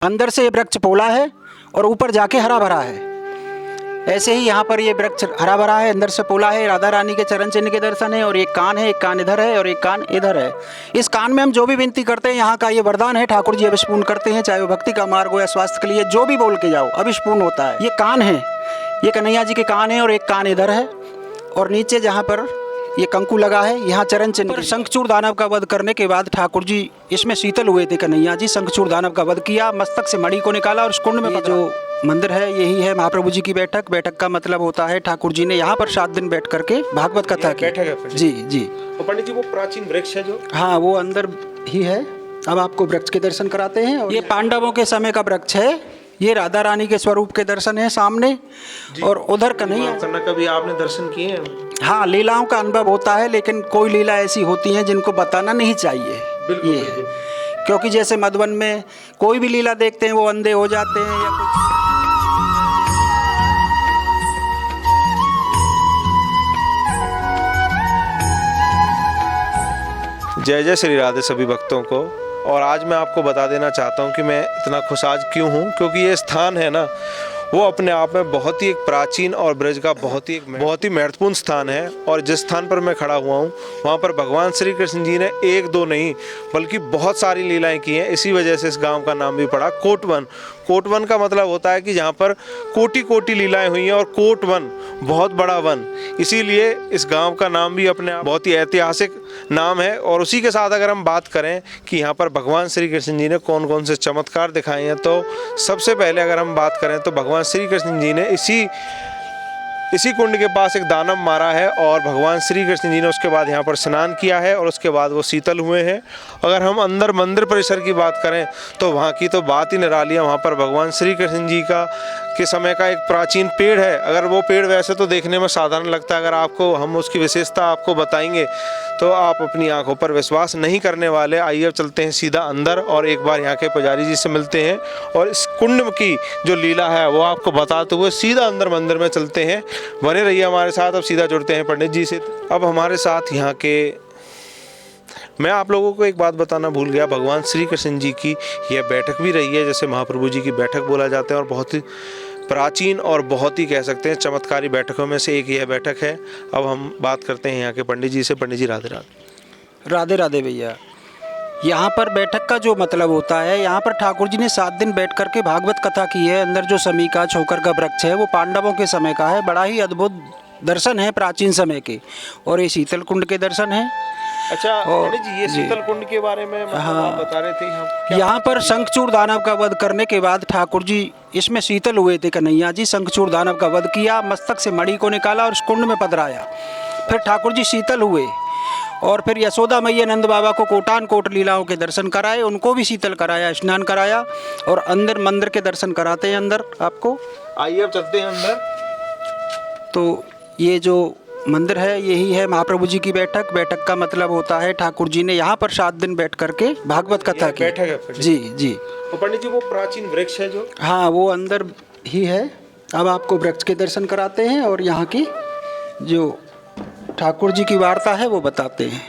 अंदर से ये वृक्ष पोला है और ऊपर जाके हरा भरा है। ऐसे ही यहाँ पर ये वृक्ष हरा भरा है, अंदर से पोला है। राधा रानी के चरण चिन्ह के दर्शन है और एक कान है, एक कान इधर है और एक कान इधर है। इस कान में हम जो भी विनती करते हैं, यहाँ का ये वरदान है, ठाकुर जी अवश्य पूर्ण करते हैं, चाहे वो भक्ति का मार्ग हो या स्वास्थ्य के लिए, जो भी बोल के जाओ अवश्य पूर्ण होता है। ये कान है, ये कन्हैया जी के कान है और एक कान इधर है और नीचे जहाँ पर ये कंकु लगा है, यहाँ चरण चिन्ह पर शंखचूड़ दानव का वध करने के बाद ठाकुर जी इसमें शीतल हुए थे। कन्हैया जी शंखचूड़ दानव का वध किया, मस्तक से मणि को निकाला और उस कुंड में जो मंदिर है यही है महाप्रभु जी की बैठक। बैठक का मतलब होता है ठाकुर जी ने यहाँ पर 7 दिन बैठ करके भागवत कथा की। बैठक है जी जी। तो पंडित जी वो प्राचीन वृक्ष है जो, हाँ वो अंदर ही है। अब आपको वृक्ष के दर्शन कराते हैं। और ये पांडवों के समय का वृक्ष है, ये राधा रानी के स्वरूप के दर्शन है सामने और उधर कन्हैया। करना कभी आपने दर्शन किए हैं? हाँ लीलाओं का अनुभव होता है, लेकिन कोई लीला ऐसी होती है जिनको बताना नहीं चाहिए। बिल्कुल, ये है क्योंकि जैसे मधुबन में कोई भी लीला देखते हैं वो अंधे हो जाते हैं या कुछ। जय जय श्री राधे सभी भक्तों को। और आज मैं आपको बता देना चाहता हूँ कि मैं इतना खुश आज क्यों हूँ, क्योंकि ये स्थान है ना, वो अपने आप में बहुत ही एक प्राचीन और ब्रज का बहुत ही महत्वपूर्ण स्थान है। और जिस स्थान पर मैं खड़ा हुआ हूँ वहाँ पर भगवान श्री कृष्ण जी ने 1-2 नहीं बल्कि बहुत सारी लीलाएं की हैं। इसी वजह से इस गांव का नाम भी पड़ा कोटवन। कोटवन का मतलब होता है कि जहाँ पर कोटि कोटि लीलाएं हुई हैं और कोटवन बहुत बड़ा वन, इसीलिए इस गांव का नाम भी अपने आप बहुत ही ऐतिहासिक नाम है। और उसी के साथ अगर हम बात करें कि यहाँ पर भगवान श्री कृष्ण जी ने कौन कौन से चमत्कार दिखाए हैं, तो सबसे पहले अगर हम बात करें तो भगवान श्री कृष्ण जी ने इसी कुंड के पास एक दानव मारा है और भगवान श्री कृष्ण जी ने उसके बाद यहाँ पर स्नान किया है और उसके बाद वो शीतल हुए हैं। अगर हम अंदर मंदिर परिसर की बात करें तो वहाँ की तो बात ही निराली है। वहाँ पर भगवान श्री कृष्ण जी के समय का एक प्राचीन पेड़ है। अगर वो पेड़ वैसे तो देखने में साधारण लगता है, अगर आपको हम उसकी विशेषता आपको बताएंगे तो आप अपनी आंखों पर विश्वास नहीं करने वाले। आइए अब चलते हैं सीधा अंदर और एक बार यहाँ के पुजारी जी से मिलते हैं और इस कुंड की जो लीला है वो आपको बताते हुए सीधा अंदर मंदिर में चलते हैं। बने रहिए हमारे साथ। अब सीधा जुड़ते हैं पंडित जी से। अब हमारे साथ यहाँ के, मैं आप लोगों को एक बात बताना भूल गया, भगवान श्री कृष्ण जी की यह बैठक भी रही है, जैसे महाप्रभु जी की बैठक बोला जाता है, और बहुत ही प्राचीन और बहुत ही कह सकते हैं चमत्कारी बैठकों में से एक यह बैठक है। अब हम बात करते हैं यहाँ के पंडित जी से। पंडित जी राधे राधे। राधे राधे भैया। यहाँ पर बैठक का जो मतलब होता है, यहाँ पर ठाकुर जी ने 7 दिन बैठ करके भागवत कथा की है। अंदर जो समीका छोकर का वृक्ष है वो पांडवों के समय का है। बड़ा ही अद्भुत दर्शन है प्राचीन समय के। और ये शीतल कुंड के दर्शन है। अच्छा पंडित जी, ये शीतल कुंड के बारे में आप बता रहे थे। हम यहाँ पर शंखचूड़ दानव का वध करने के बाद ठाकुर जी इसमें शीतल हुए थे। कन्हैया जी शंखचूड़ दानव का वध किया, मस्तक से मणि को निकाला और उस कुंड में पधराया। फिर ठाकुर जी शीतल हुए और फिर यशोदा मैया नंद बाबा को कोटान कोट लीलाओं के दर्शन कराए, उनको भी शीतल कराया, स्नान कराया और अंदर मंदिर के दर्शन कराते हैं। अंदर आपको आइए अब चलते हैं अंदर। तो ये जो मंदिर है यही है महाप्रभु जी की बैठक। बैठक का मतलब होता है ठाकुर जी ने यहाँ पर 7 दिन बैठ करके भागवत कथा की। बैठक है जी जी। तो पंडित जी वो प्राचीन वृक्ष है जो, हाँ वो अंदर ही है। अब आपको वृक्ष के दर्शन कराते हैं और यहाँ की जो ठाकुर जी की वार्ता है वो बताते हैं।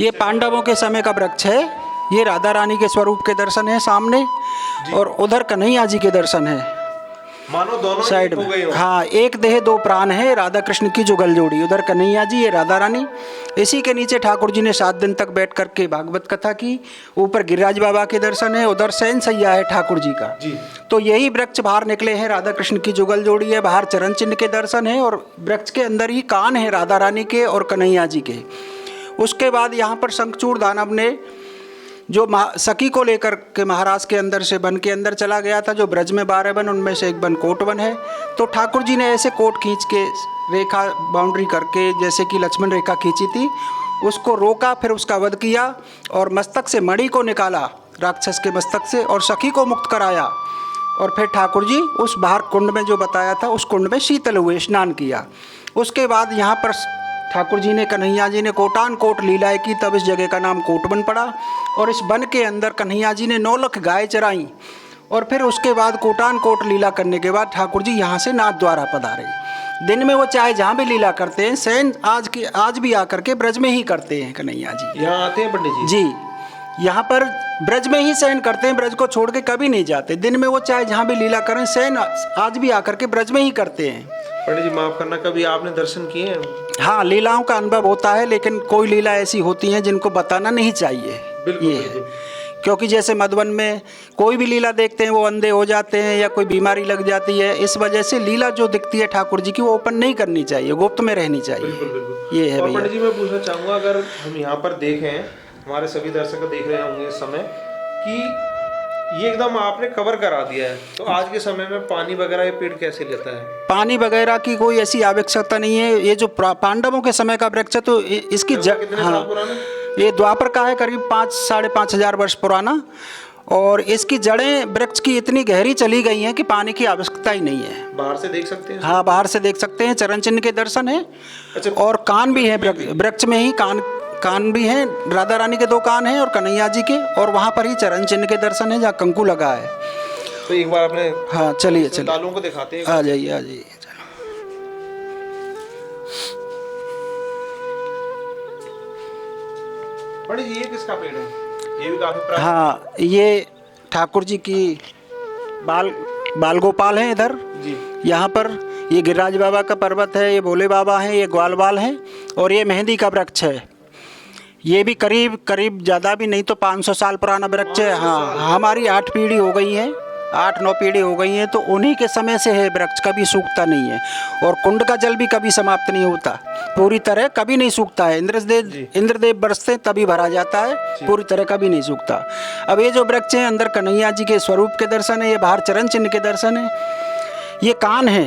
ये पांडवों के समय का वृक्ष है, ये राधा रानी के स्वरूप के दर्शन है सामने और उधर कन्हैया जी के दर्शन है मानो दोनों साइड में। हाँ एक देह 2 प्राण है, राधा कृष्ण की जुगल जोड़ी। उधर कन्हैया जी, ये राधा रानी। इसी के नीचे ठाकुर जी ने 7 दिन तक बैठ करके भागवत कथा की। ऊपर गिरिराज बाबा के दर्शन है, उधर शयन सैया है ठाकुर जी का जी। तो यही वृक्ष बाहर निकले हैं, राधा कृष्ण की जुगल जोड़ी है, बाहर चरण चिन्ह के दर्शन है और वृक्ष के अंदर ही कान है राधा रानी के और कन्हैया जी के। उसके बाद यहाँ पर शंखचूड़ दानव ने जो सखी को लेकर के महाराज के अंदर से वन के अंदर चला गया था, जो ब्रज में 12 वन, उनमें से एक वन कोटवन है। तो ठाकुर जी ने ऐसे कोट खींच के रेखा बाउंड्री करके, जैसे कि लक्ष्मण रेखा खींची थी, उसको रोका, फिर उसका वध किया और मस्तक से मणि को निकाला राक्षस के मस्तक से और सखी को मुक्त कराया। और फिर ठाकुर जी उस बाहर कुंड में जो बताया था उस कुंड में शीतल हुए, स्नान किया। उसके बाद यहाँ पर ठाकुर जी ने, कन्हैया जी ने कोटान कोट लीलाएं की, तब इस जगह का नाम कोटवन पड़ा। और इस वन के अंदर कन्हैया जी ने 9 लाख गाय चराई और फिर उसके बाद कोटान कोट लीला करने के बाद ठाकुर जी यहाँ से नाथ द्वारा पधारे। दिन में वो चाहे जहाँ भी लीला करते हैं, शयन आज भी आकर के ब्रज में ही करते हैं कन्हैया जी। यहाँ आते हैं पंडित जी? जी। यहाँ पर ब्रज में ही शयन करते हैं, ब्रज को छोड़ के कभी नहीं जाते। दिन में वो चाहे जहाँ भी लीला करें, शयन आज भी आकर के ब्रज में ही करते हैं। पंडित जी माफ करना, कभी आपने दर्शन किए हैं? हाँ, लीलाओं का अनुभव होता है, लेकिन कोई लीला ऐसी होती है जिनको बताना नहीं चाहिए। बिल्कुल, ये है, क्योंकि जैसे मधुबन में कोई भी लीला देखते हैं वो अंधे हो जाते हैं या कोई बीमारी लग जाती है, इस वजह से लीला जो दिखती है ठाकुर जी की वो ओपन नहीं करनी चाहिए, गुप्त में रहनी चाहिए। बिल्कुल बिल्कुल। ये है और भैया। पंडित जी मैं पूछना चाहूँगा, अगर हम यहाँ पर देखें, हमारे सभी दर्शक देख रहे होंगे इस समय कि ये एकदम आपने कवर करा दिया है, तो आज के समय में पानी वगैरह ये पेड़ कैसे लेता है? पानी वगैरह की कोई ऐसी आवश्यकता नहीं है। ये जो पांडवों के समय का वृक्ष है, तो इसकी कितने साल पुराना? ये द्वापर का है, करीब 5-5.5 वर्ष पुराना। और इसकी जड़ें वृक्ष की इतनी गहरी चली गई हैं कि पानी की आवश्यकता ही नहीं है। बाहर से देख सकते हैं? हाँ, बाहर से देख सकते हैं, चरण चिन्ह के दर्शन है। अच्छा। और कान भी है वृक्ष में ही, कान भी हैं, राधा रानी के 2 कान हैं और कन्हैया जी के, और वहाँ पर ही चरण चिन्ह के दर्शन है जहाँ कंकु लगा है। तो एक बार आपने, हाँ चलिए तालों को दिखाते हैं। आ जाइए आ जाइए। पंडित जी ये किसका पेड़ है? ये भी काफी प्राचीन। हाँ, ये ठाकुर जी की बाल गोपाल हैं इधर जी। यहाँ पर। ये गिरिराज बाबा का पर्वत है, ये भोले बाबा हैं, ये ग्वाल बाल हैं, और ये मेहंदी का वृक्ष है। ये भी करीब ज़्यादा भी नहीं तो 500 साल पुराना वृक्ष है। हाँ, हमारी 8 पीढ़ी हो गई हैं, 8-9 पीढ़ी हो गई हैं, तो उन्हीं के समय से है वृक्ष, कभी सूखता नहीं है। और कुंड का जल भी कभी समाप्त नहीं होता, पूरी तरह कभी नहीं सूखता है। इंद्रदेव बरसते तभी भरा जाता है, पूरी तरह कभी नहीं सूखता। अब ये जो वृक्ष हैं, अंदर कन्हैया जी के स्वरूप के दर्शन है, ये बाहर चरण चिन्ह के दर्शन है। ये कान है,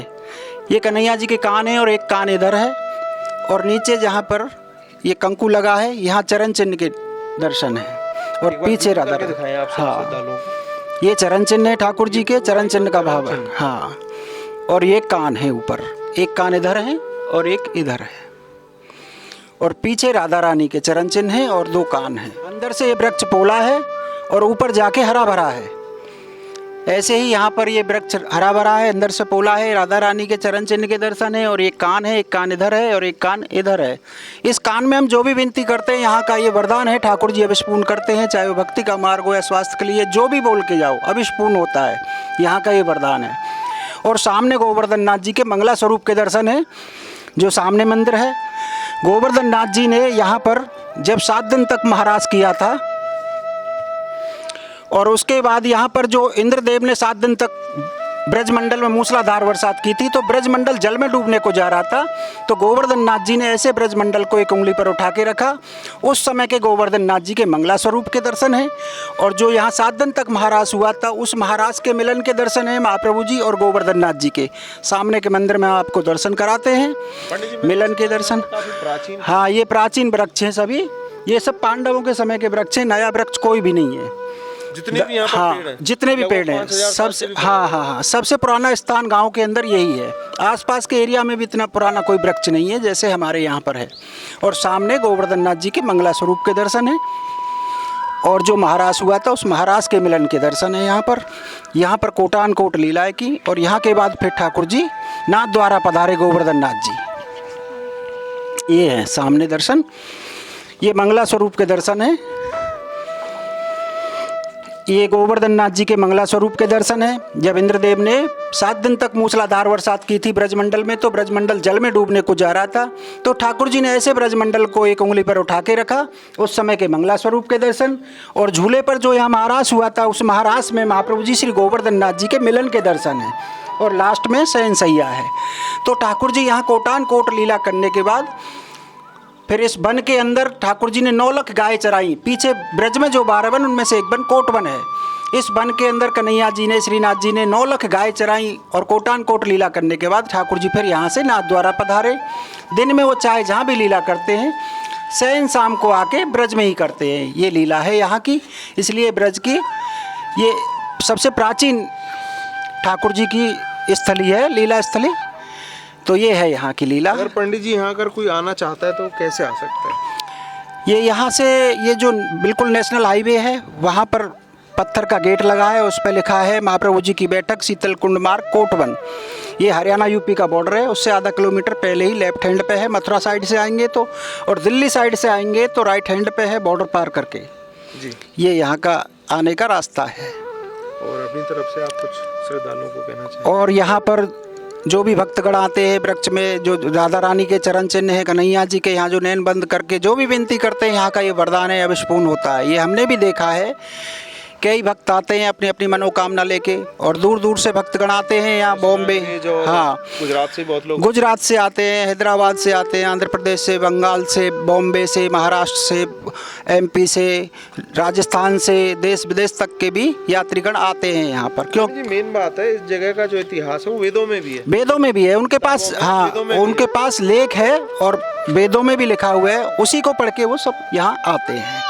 ये कन्हैया जी के कान है, और एक कान इधर है, और नीचे जहाँ पर ये कंकु लगा है, यहाँ चरण चिन्ह के दर्शन है, और पीछे राधा। हाँ, ये चरण चिन्ह है ठाकुर जी के, चरण चिन्ह का भाव है। हाँ, और ये कान है ऊपर, एक कान इधर है और एक इधर है, और पीछे राधा रानी के चरण चिन्ह है और 2 कान हैं। अंदर से ये वृक्ष पोला है और ऊपर जाके हरा भरा है। ऐसे ही यहाँ पर ये वृक्ष हरा भरा है, अंदर से पोला है, राधा रानी के चरण चिन्ह के दर्शन है, और एक कान है, एक कान इधर है और एक कान इधर है। इस कान में हम जो भी विनती करते हैं, यहाँ का ये वरदान है, ठाकुर जी अभिष्पूर्ण करते हैं, चाहे वो भक्ति का मार्ग हो या स्वास्थ्य के लिए, जो भी बोल के जाओ अभिष्पूर्ण होता है, यहाँ का ये वरदान है। और सामने गोवर्धन नाथ जी के मंगला स्वरूप के दर्शन है, जो सामने मंदिर है। गोवर्धन नाथ जी ने यहाँ पर जब 7 दिन तक महाराज किया था, और उसके बाद यहाँ पर जो इंद्रदेव ने 7 दिन तक ब्रजमंडल में मूसलाधार बरसात की थी, तो ब्रजमंडल जल में डूबने को जा रहा था, तो गोवर्धन नाथ जी ने ऐसे ब्रजमंडल को एक उंगली पर उठा के रखा। उस समय के गोवर्धन नाथ जी के मंगला स्वरूप के दर्शन है। और जो यहाँ 7 दिन तक महाराज हुआ था, उस महाराज के मिलन के दर्शन है महाप्रभु जी और गोवर्धन नाथ जी के। सामने के मंदिर में आपको दर्शन कराते हैं, मिलन के दर्शन। हाँ, ये प्राचीन वृक्ष हैं सभी, ये सब पांडवों के समय के वृक्ष हैं, नया वृक्ष कोई भी नहीं है। जितने भी यहाँ पर पेड़ हैं, जितने भी पेड़ हैं, सबसे हाँ, सबसे पुराना स्थान गांव के अंदर यही है। आसपास के एरिया में भी इतना पुराना कोई वृक्ष नहीं है जैसे हमारे यहाँ पर है। और सामने गोवर्धन नाथ जी के मंगला स्वरूप के दर्शन है, और जो महाराज हुआ था उस महाराज के मिलन के दर्शन है यहाँ पर कोटान कोट लीलाएं की। और यहाँ के बाद फिर ठाकुर जी नाथ द्वारा पधारे गोवर्धन नाथ जी, ये है सामने दर्शन, ये मंगला स्वरूप के दर्शन है। ये गोवर्धन नाथ जी के मंगला स्वरूप के दर्शन है। जब इंद्रदेव ने 7 दिन तक मूसलाधार बरसात की थी ब्रजमंडल में, तो ब्रजमंडल जल में डूबने को जा रहा था, तो ठाकुर जी ने ऐसे ब्रजमंडल को एक उंगली पर उठा के रखा, उस समय के मंगला स्वरूप के दर्शन। और झूले पर जो यहाँ महारास हुआ था, उस महारास में महाप्रभु जी श्री गोवर्धन नाथ जी के मिलन के दर्शन है। और लास्ट में शयन सैया है। तो ठाकुर जी यहाँ कोटान कोट लीला करने के बाद फिर इस वन के अंदर ठाकुर जी ने 9 लाख गाय चराई। पीछे ब्रज में जो 12 वन, उनमें से एक वन कोट वन है। इस वन के अंदर कन्हैया जी ने, श्रीनाथ जी ने 9 लाख गाय चराई, और कोटान कोट लीला करने के बाद ठाकुर जी फिर यहाँ से नाथ द्वारा पधारे। दिन में वो चाहे जहाँ भी लीला करते हैं, शयन शाम को आके ब्रज में ही करते हैं। ये लीला है यहाँ की, इसलिए ब्रज की ये सबसे प्राचीन ठाकुर जी की स्थली है, लीला स्थली। तो ये है यहाँ की लीला। अगर पंडित जी यहाँ अगर कोई आना चाहता है तो कैसे आ सकता है? ये यहाँ से, ये जो बिल्कुल नेशनल हाईवे है, वहाँ पर पत्थर का गेट लगा है, उस पर लिखा है महाप्रभु जी की बैठक शीतल कुंड मार्ग कोटवन। ये हरियाणा यूपी का बॉर्डर है, उससे आधा किलोमीटर पहले ही लेफ्ट हैंड पे है। मथुरा साइड से आएंगे तो, और दिल्ली साइड से आएंगे तो राइट हैंड पे है, बॉर्डर पार करके। जी। ये यहाँ का आने का रास्ता है। और अपनी तरफ से आप कुछ श्रद्धालुओं को कहना चाहें? और यहाँ पर जो भी भक्तगण आते हैं, वृक्ष में जो राधा रानी के चरण चिन्ह है, कन्हैया जी के यहाँ जो नैन बंद करके जो भी विनती करते हैं, यहाँ का ये वरदान है, अवश्य पूर्ण होता है। ये हमने भी देखा है। कई भक्त आते हैं अपनी अपनी मनोकामना लेके, और दूर दूर से भक्तगण आते हैं यहाँ बॉम्बे, हाँ, गुजरात से बहुत लोग, गुजरात से आते हैं, हैदराबाद से आते हैं, आंध्र प्रदेश से, बंगाल से, बॉम्बे से, महाराष्ट्र से, एमपी से, राजस्थान से, देश विदेश तक के भी यात्रीगण आते हैं यहाँ पर। क्यों? जी, मेन बात है इस जगह का जो इतिहास है वो वेदों में भी है। वेदों में भी है उनके पास, हाँ, उनके पास लेख है और वेदों में भी लिखा हुआ है, उसी को पढ़ के वो सब यहाँ आते हैं।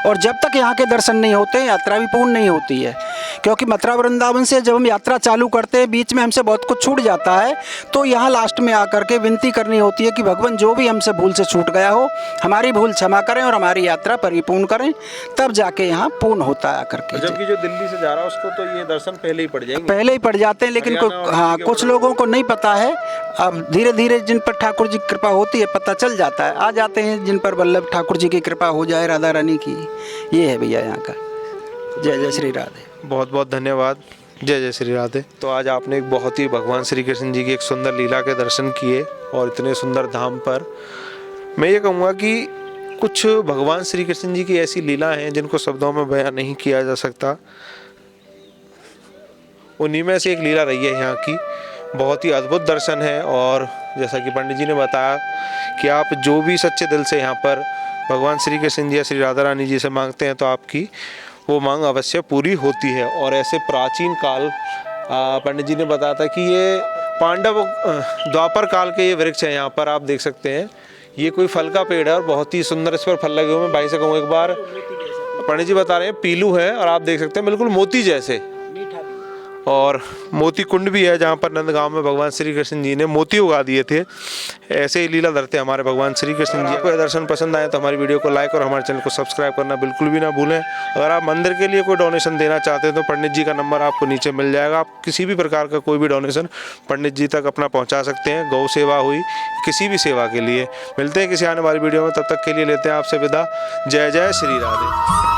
और जब तक यहाँ के दर्शन नहीं होते, यात्रा भी पूर्ण नहीं होती है। क्योंकि मथुरा वृंदावन से जब हम यात्रा चालू करते हैं, बीच में हमसे बहुत कुछ छूट जाता है, तो यहाँ लास्ट में आकर के विनती करनी होती है कि भगवान जो भी हमसे भूल से छूट गया हो, हमारी भूल क्षमा करें और हमारी यात्रा परिपूर्ण करें, तब जाके यहाँ पूर्ण होता है आकर के। जबकि जो दिल्ली से जा रहा है उसको तो ये दर्शन पहले ही पड़ जाएंगे, पहले ही पड़ जाते हैं, लेकिन हाँ, कुछ लोगों को नहीं पता है। अब धीरे धीरे जिन पर ठाकुर जी की कृपा होती है, पता चल जाता है, आ जाते हैं जिन पर वल्लभ ठाकुर जी की कृपा हो जाए, राधा रानी की। ये है भैया यहाँ का। जय जय श्री राधे। बहुत बहुत धन्यवाद। जय जय श्री राधे। तो आज आपने एक बहुत ही भगवान श्री कृष्ण जी की एक सुंदर लीला के दर्शन किए, और इतने सुंदर धाम पर मैं ये कहूँगा कि कुछ भगवान श्री कृष्ण जी की ऐसी लीला हैं जिनको शब्दों में बयां नहीं किया जा सकता। उन्हीं में से एक लीला रही है यहाँ की, बहुत ही अद्भुत दर्शन है। और जैसा कि पंडित जी ने बताया कि आप जो भी सच्चे दिल से यहाँ पर भगवान श्री कृष्ण जी या श्री राधा रानी जी से मांगते हैं, तो आपकी वो मांग अवश्य पूरी होती है। और ऐसे प्राचीन काल, पंडित जी ने बताया था कि ये पांडव द्वापर काल के ये वृक्ष है। यहाँ पर आप देख सकते हैं, ये कोई फल का पेड़ है और बहुत ही सुंदर इस पर फल लगे हुए हैं। भाई से कहूँ एक बार, पंडित जी बता रहे हैं पीलू है, और आप देख सकते हैं बिल्कुल मोती जैसे। और मोती कुंड भी है जहाँ पर नंदगांव में भगवान श्री कृष्ण जी ने मोती उगा दिए थे। ऐसे ही लीला धरते हमारे भगवान श्री कृष्ण जी। आपको दर्शन पसंद आए तो हमारी वीडियो को लाइक और हमारे चैनल को सब्सक्राइब करना बिल्कुल भी ना भूलें। अगर आप मंदिर के लिए कोई डोनेशन देना चाहते हैं तो पंडित जी का नंबर आपको नीचे मिल जाएगा। आप किसी भी प्रकार का कोई भी डोनेशन पंडित जी तक अपना पहुँचा सकते हैं। गौ सेवा हुई, किसी भी सेवा के लिए। मिलते हैं किसी आने वाली वीडियो में, तब तक के लिए लेते हैं आपसे विदा। जय जय श्री राधे।